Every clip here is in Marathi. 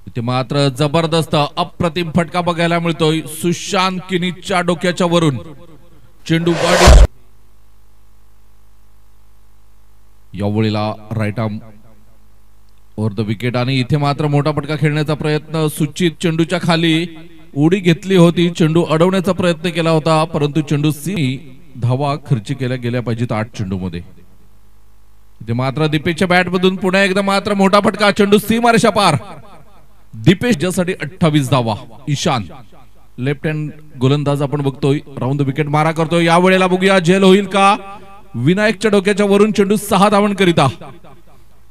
इथे मात्र जबरदस्त अप्रतिम फटका बघायला मिळतोय सुशांत किनीच्या डोक्याच्या वरून चेंडू गाडी यावेळेला right arm over the wicket आणि इथे मात्र मोठा फटका खेळण्याचा प्रयत्न सुचित चेंडूच्या खाली उडी घेतली होती चेंडू अडवण्याचा प्रयत्न केला होता परंतु चेंडू धावा खर्च केल्या गेल्या पाहिजेत 8 चेंडू मध्ये इथे मात्र दीपेशच्या बॅट मधून पुन्हा एकदा मात्र मोठा फटका चेंडू सीमारेषा पार दीपेश ज्यासाठी 28 धावा ईशान लेफ्ट हँड गोलंदाज आपण बघतोय राऊंड द विकेट मारा करतोय या वेळेला बघूया झेल होईल का विनायकच्या डोक्याच्या वरून चेंडू 6 धावांकरिता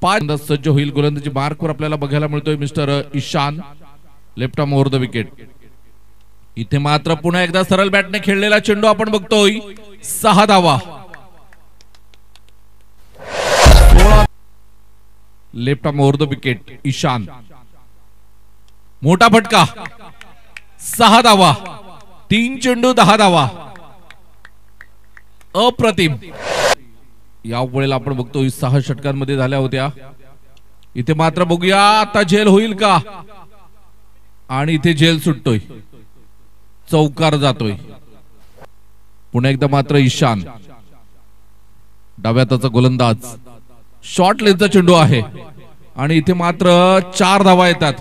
5 सज्ज होईल गोलंदाजी मार्कवर आपल्याला बघायला मिळतोय mister Ishan left arm over the wicket इथे मात्र पुन्हा एकदा सरळ बॅटने खेळलेला चेंडू आपण बघतोय 6 धावा left arm over the wicket Ishan मोठा फटका 6 धावा 3 चेंडू 10 धावा अप्रतिम या वेळेला आपण बघतोय 6 षटकांमध्ये झाल्या होत्या इथे मात्र बघूया आता झेल होईल का आणि इथे झेल सुटतोय चौकार जातोय पुन्हा एकदा मात्र ईशान डाव्या हाताचा गोलंदाज शॉर्ट लेनचा चेंडू आहे आणि इथे मात्र 4 धावा येतात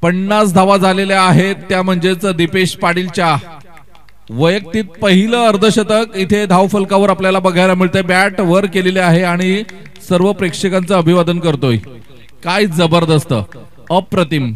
50 धावा झालेल्या आहेत त्या म्हणजेच दीपेश पाटीलच्या वैयक्तिक पहिलं अर्धशतक इथे धावफलकावर आपल्याला बघायला मिळतंय बॅट वर केलेले आहे आणि सर्व प्रेक्षकांचं अभिवादन करतोय काय जबरदस्त अप्रतिम